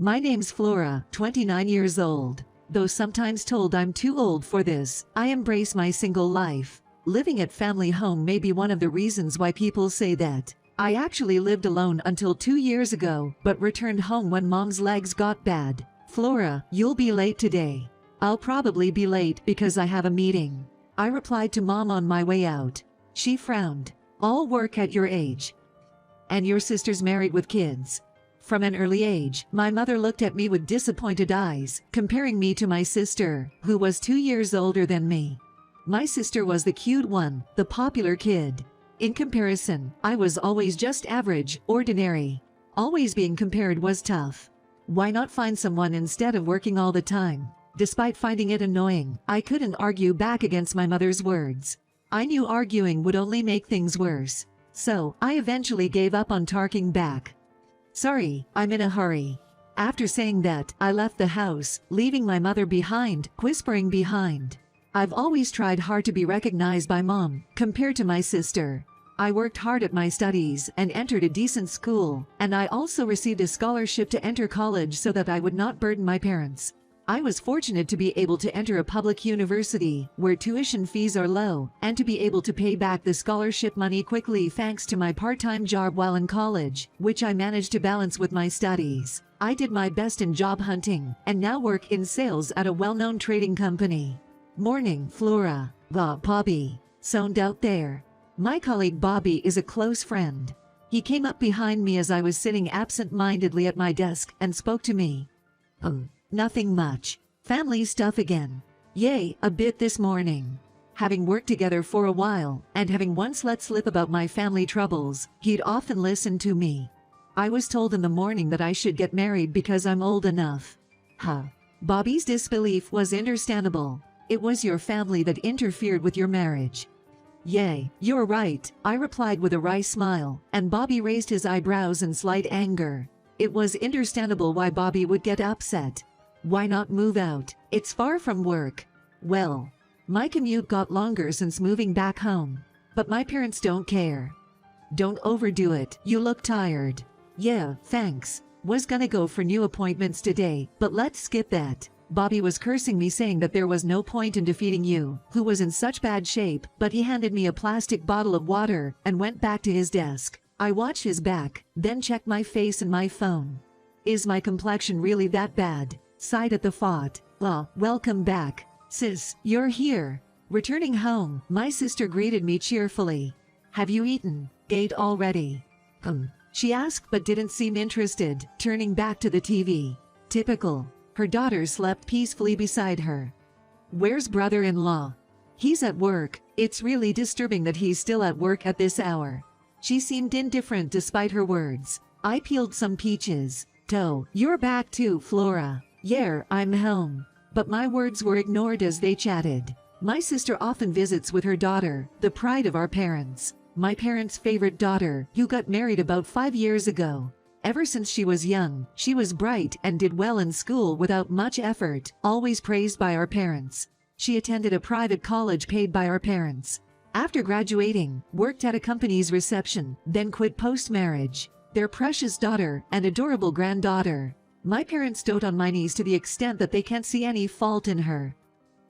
My name's Flora, 29 years old. Though sometimes told I'm too old for this, I embrace my single life. Living at family home may be one of the reasons why people say that. I actually lived alone until 2 years ago, but returned home when mom's legs got bad. Flora, you'll be late today. I'll probably be late because I have a meeting. I replied to mom on my way out. She frowned. All work at your age. And your sister's married with kids. From an early age, my mother looked at me with disappointed eyes, comparing me to my sister, who was 2 years older than me. My sister was the cute one, the popular kid. In comparison, I was always just average, ordinary. Always being compared was tough. Why not find someone instead of working all the time? Despite finding it annoying, I couldn't argue back against my mother's words. I knew arguing would only make things worse. So, I eventually gave up on talking back. Sorry, I'm in a hurry. After saying that, I left the house, leaving my mother behind, whispering behind. I've always tried hard to be recognized by mom, compared to my sister. I worked hard at my studies and entered a decent school, and I also received a scholarship to enter college so that I would not burden my parents. I was fortunate to be able to enter a public university where tuition fees are low and to be able to pay back the scholarship money quickly thanks to my part-time job while in college, which I managed to balance with my studies. I did my best in job hunting and now work in sales at a well-known trading company. Morning, Flora. Bobby. Zoned out there. My colleague Bobby is a close friend. He came up behind me as I was sitting absent-mindedly at my desk and spoke to me. Nothing much. Family stuff again. Yay, a bit this morning. Having worked together for a while, and having once let slip about my family troubles, he'd often listen to me. I was told in the morning that I should get married because I'm old enough. Bobby's disbelief was understandable. It was your family that interfered with your marriage. Yay, you're right, I replied with a wry smile, and Bobby raised his eyebrows in slight anger. It was understandable why Bobby would get upset. Why not move out? It's far from work. Well, my commute got longer since moving back home. But my parents don't care. Don't overdo it, you look tired. Yeah, thanks. Was gonna go for new appointments today, but let's skip that. Bobby was cursing me saying that there was no point in defeating you, who was in such bad shape, but he handed me a plastic bottle of water and went back to his desk. I watched his back, then checked my face and my phone. Is my complexion really that bad? Sighed at the thought. Welcome back. Sis, you're here. Returning home, my sister greeted me cheerfully. Have you eaten? Ate already? She asked but didn't seem interested, turning back to the TV. Typical. Her daughter slept peacefully beside her. Where's brother-in-law? He's at work. It's really disturbing that he's still at work at this hour. She seemed indifferent despite her words. I peeled some peaches. You're back too, Flora. Yeah, I'm home. But my words were ignored as they chatted. My sister often visits with her daughter, the pride of our parents. My parents' favorite daughter, who got married about 5 years ago. Ever since she was young, she was bright and did well in school without much effort, always praised by our parents. She attended a private college paid by our parents. After graduating, worked at a company's reception, then quit post-marriage. Their precious daughter and adorable granddaughter. My parents dote on my niece to the extent that they can't see any fault in her.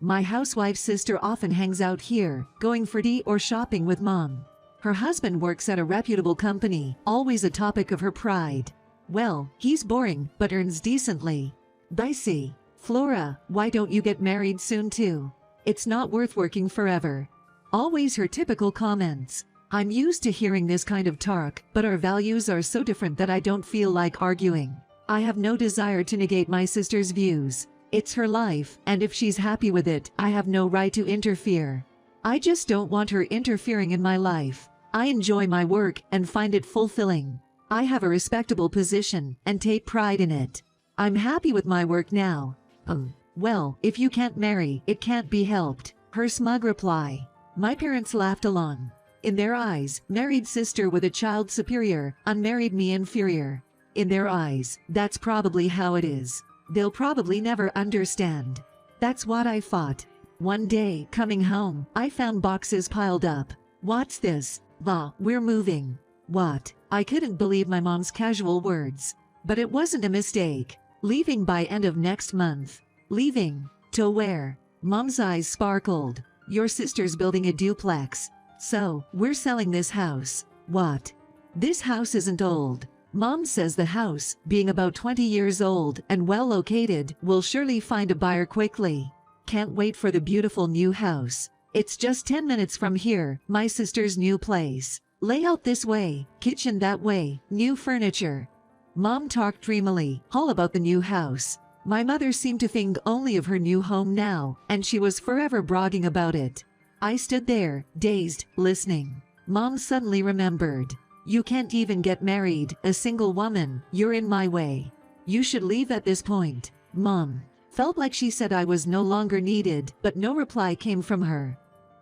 My housewife sister often hangs out here, going for tea or shopping with mom. Her husband works at a reputable company, always a topic of her pride. Well, he's boring, but earns decently. Dicey. Flora, why don't you get married soon too? It's not worth working forever. Always her typical comments. I'm used to hearing this kind of talk, but our values are so different that I don't feel like arguing. I have no desire to negate my sister's views. It's her life, and if she's happy with it, I have no right to interfere. I just don't want her interfering in my life. I enjoy my work and find it fulfilling. I have a respectable position and take pride in it. I'm happy with my work now. Well, if you can't marry, it can't be helped. Her smug reply. My parents laughed along. In their eyes, married sister with a child superior, unmarried me inferior. In their eyes, that's probably how it is. They'll probably never understand. That's what I thought. One day, coming home, I found boxes piled up. What's this? We're moving. What? I couldn't believe my mom's casual words. But it wasn't a mistake. Leaving by end of next month. Leaving? To where? Mom's eyes sparkled. Your sister's building a duplex. So, we're selling this house. What? This house isn't old. Mom says the house, being about 20 years old and well located, will surely find a buyer quickly. Can't wait for the beautiful new house. It's just 10 minutes from here, my sister's new place. Layout this way, kitchen that way, new furniture. Mom talked dreamily, all about the new house. My mother seemed to think only of her new home now, and she was forever bragging about it. I stood there, dazed, listening. Mom suddenly remembered. You can't even get married, a single woman, you're in my way. You should leave at this point. Mom. Felt like she said I was no longer needed, but no reply came from her.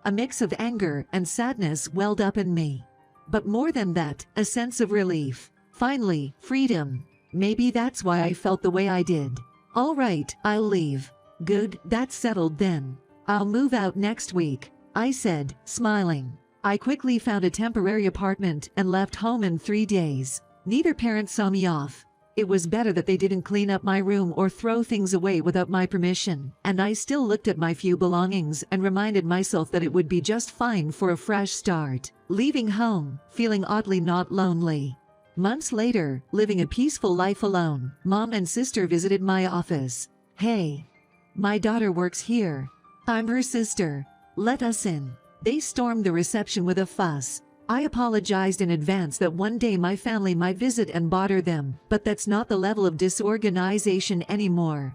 A mix of anger and sadness welled up in me. But more than that, a sense of relief. Finally, freedom. Maybe that's why I felt the way I did. All right, I'll leave. Good, that's settled then. I'll move out next week, I said, smiling. I quickly found a temporary apartment and left home in 3 days. Neither parent saw me off. It was better that they didn't clean up my room or throw things away without my permission, and I still looked at my few belongings and reminded myself that it would be just fine for a fresh start. Leaving home, feeling oddly not lonely. Months later, living a peaceful life alone, Mom and sister visited my office. Hey. My daughter works here. I'm her sister. Let us in. They stormed the reception with a fuss. I apologized in advance that one day my family might visit and bother them, but that's not the level of disorganization anymore.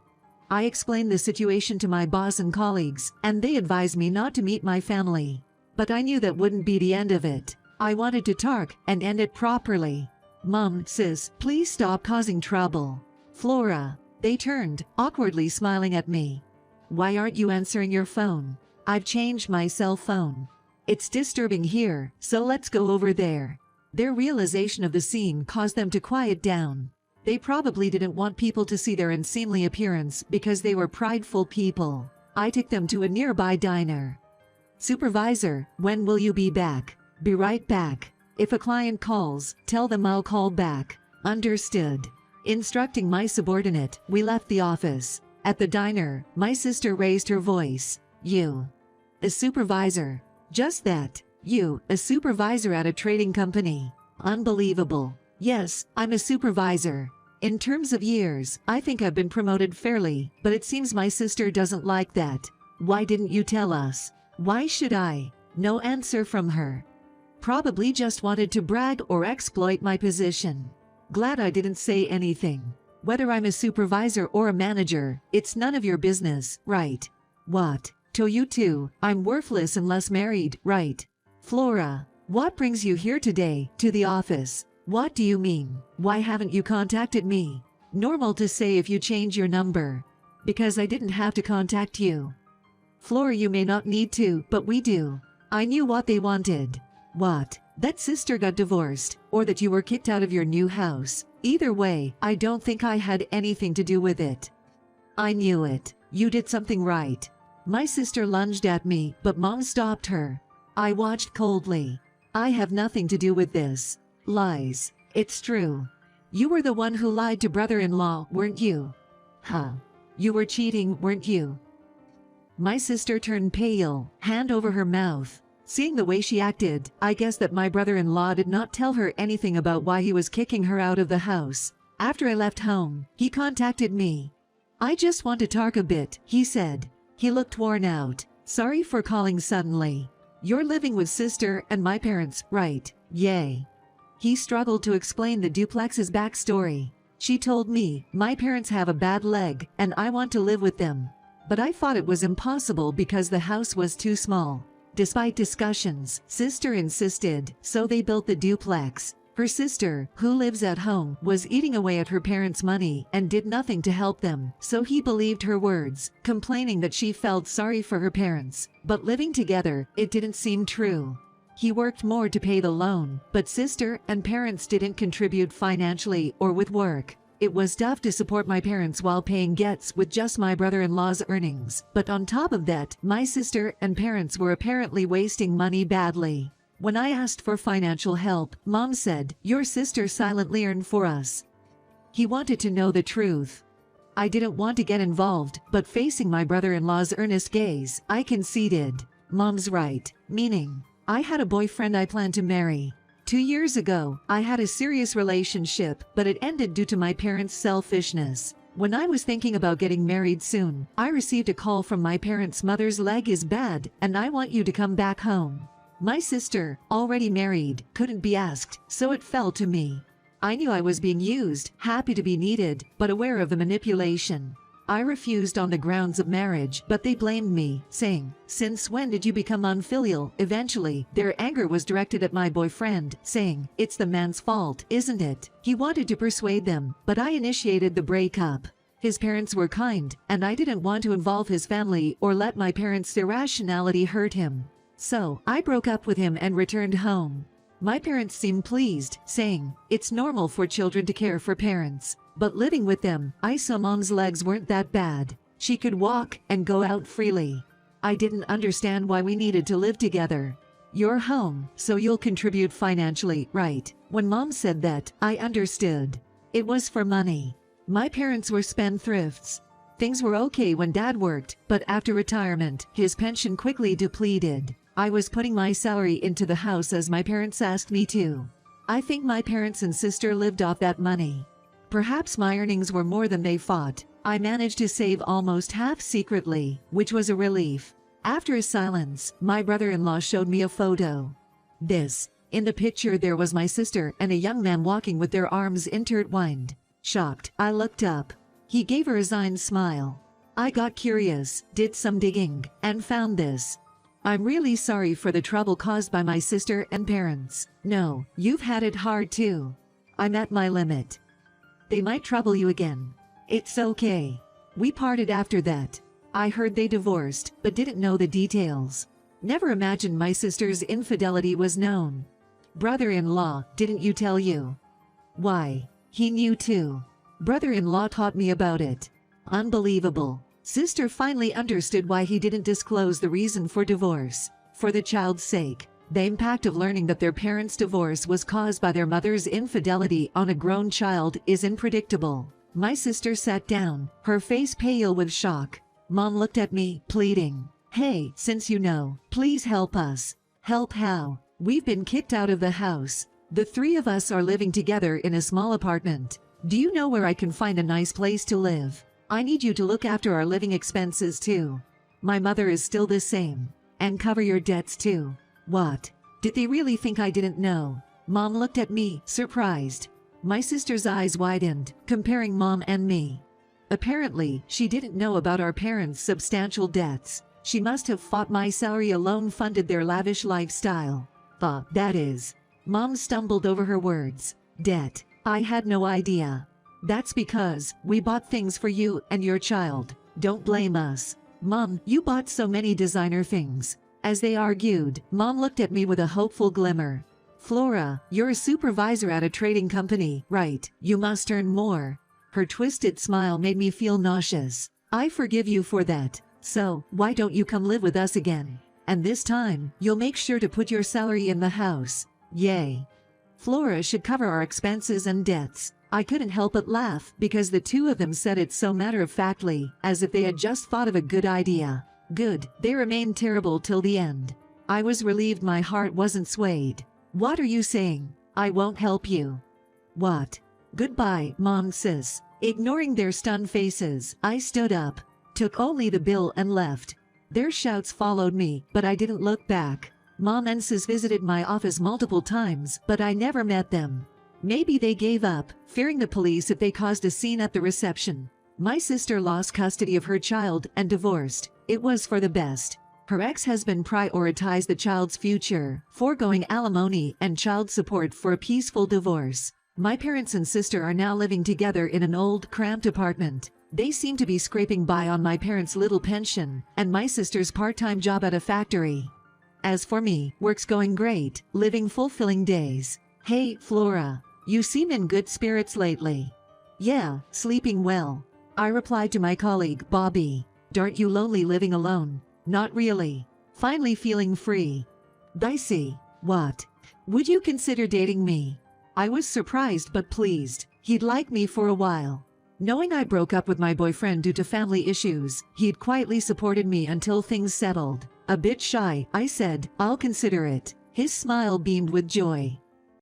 I explained the situation to my boss and colleagues, and they advised me not to meet my family. But I knew that wouldn't be the end of it. I wanted to talk and end it properly. Mom, sis, please stop causing trouble. Flora. They turned, awkwardly smiling at me. Why aren't you answering your phone? I've changed my cell phone. It's disturbing here, so let's go over there. Their realization of the scene caused them to quiet down. They probably didn't want people to see their unseemly appearance because they were prideful people. I took them to a nearby diner. Supervisor, when will you be back? Be right back. If a client calls, tell them I'll call back. Understood. Instructing my subordinate, we left the office. At the diner, my sister raised her voice. You. A supervisor. Just that. You, a supervisor at a trading company. Unbelievable. Yes, I'm a supervisor. In terms of years, I think I've been promoted fairly, but it seems my sister doesn't like that. Why didn't you tell us? Why should I? No answer from her. Probably just wanted to brag or exploit my position. Glad I didn't say anything. Whether I'm a supervisor or a manager, it's none of your business, right? What? To you too, I'm worthless unless married, right? Flora, what brings you here today, to the office? What do you mean? Why haven't you contacted me? Normal to say if you change your number. Because I didn't have to contact you. Flora, you may not need to, but we do. I knew what they wanted. What? That sister got divorced, or that you were kicked out of your new house. Either way, I don't think I had anything to do with it. I knew it. You did something right. My sister lunged at me, but Mom stopped her. I watched coldly. I have nothing to do with this. Lies. It's true. You were the one who lied to brother-in-law, weren't you? Huh. You were cheating, weren't you? My sister turned pale, hand over her mouth. Seeing the way she acted, I guessed that my brother-in-law did not tell her anything about why he was kicking her out of the house. After I left home, he contacted me. I just want to talk a bit, he said. He looked worn out. Sorry for calling suddenly. You're living with sister and my parents, right? Yay. He struggled to explain the duplex's backstory. She told me, my parents have a bad leg, and I want to live with them. But I thought it was impossible because the house was too small. Despite discussions, sister insisted, so they built the duplex. Her sister, who lives at home, was eating away at her parents' money and did nothing to help them, so he believed her words, complaining that she felt sorry for her parents. But living together, it didn't seem true. He worked more to pay the loan, but sister and parents didn't contribute financially or with work. It was tough to support my parents while paying debts with just my brother-in-law's earnings. But on top of that, my sister and parents were apparently wasting money badly. When I asked for financial help, Mom said, your sister silently earned for us. He wanted to know the truth. I didn't want to get involved, but facing my brother-in-law's earnest gaze, I conceded. Mom's right. Meaning, I had a boyfriend I planned to marry. 2 years ago, I had a serious relationship, but it ended due to my parents' selfishness. When I was thinking about getting married soon, I received a call from my parents' mother's leg is bad, and I want you to come back home. My sister, already married, couldn't be asked, so it fell to me. I knew I was being used, happy to be needed, but aware of the manipulation. I refused on the grounds of marriage, but they blamed me, saying, "Since when did you become unfilial?" Eventually, their anger was directed at my boyfriend, saying, "It's the man's fault, isn't it?" He wanted to persuade them, but I initiated the breakup. His parents were kind, and I didn't want to involve his family or let my parents' irrationality hurt him. So, I broke up with him and returned home. My parents seemed pleased, saying, "It's normal for children to care for parents." But living with them, I saw Mom's legs weren't that bad. She could walk and go out freely. I didn't understand why we needed to live together. "You're home, so you'll contribute financially, right?" When Mom said that, I understood. It was for money. My parents were spendthrifts. Things were okay when Dad worked, but after retirement, his pension quickly depleted. I was putting my salary into the house as my parents asked me to. I think my parents and sister lived off that money. Perhaps my earnings were more than they thought. I managed to save almost half secretly, which was a relief. After a silence, my brother-in-law showed me a photo. In the picture there was my sister and a young man walking with their arms intertwined. Shocked, I looked up. He gave a resigned smile. I got curious, did some digging, and found this. "I'm really sorry for the trouble caused by my sister and parents. No, you've had it hard too. I'm at my limit. They might trouble you again. It's okay." We parted after that. I heard they divorced, but didn't know the details. Never imagined my sister's infidelity was known. "Brother-in-law, didn't you tell you?" "Why? He knew too. Brother-in-law taught me about it." Unbelievable. Sister finally understood why he didn't disclose the reason for divorce. For the child's sake. The impact of learning that their parents' divorce was caused by their mother's infidelity on a grown child is unpredictable. My sister sat down, her face pale with shock. Mom looked at me, pleading, "Hey, since you know, please help us." "Help how?" "We've been kicked out of the house. The 3 of us are living together in a small apartment. Do you know where I can find a nice place to live? I need you to look after our living expenses too. My mother is still the same. And cover your debts too." What? Did they really think I didn't know? Mom looked at me, surprised. My sister's eyes widened, comparing Mom and me. Apparently, she didn't know about our parents' substantial debts. She must have thought my salary alone funded their lavish lifestyle. That is. Mom stumbled over her words. "Debt. I had no idea." "That's because we bought things for you and your child. Don't blame us." "Mom, you bought so many designer things." As they argued, Mom looked at me with a hopeful glimmer. "Flora, you're a supervisor at a trading company, right? You must earn more." Her twisted smile made me feel nauseous. "I forgive you for that. So, why don't you come live with us again? And this time, you'll make sure to put your salary in the house." Yay. Flora should cover our expenses and debts. I couldn't help but laugh because the 2 of them said it so matter-of-factly, as if they had just thought of a good idea. Good, they remained terrible till the end. I was relieved my heart wasn't swayed. "What are you saying? I won't help you." "What?" "Goodbye, Mom, sis." Ignoring their stunned faces, I stood up, took only the bill and left. Their shouts followed me, but I didn't look back. Mom and sis visited my office multiple times, but I never met them. Maybe they gave up, fearing the police if they caused a scene at the reception. My sister lost custody of her child and divorced. It was for the best. Her ex-husband prioritized the child's future, foregoing alimony and child support for a peaceful divorce. My parents and sister are now living together in an old, cramped apartment. They seem to be scraping by on my parents' little pension and my sister's part-time job at a factory. As for me, work's going great, living fulfilling days. "Hey, Flora, you seem in good spirits lately." "Yeah, sleeping well." I replied to my colleague, Bobby. "Aren't you lonely living alone?" "Not really. Finally feeling free." "Dicey." "What?" "Would you consider dating me?" I was surprised but pleased. He'd like me for a while. Knowing I broke up with my boyfriend due to family issues, he'd quietly supported me until things settled. A bit shy, I said, "I'll consider it." His smile beamed with joy.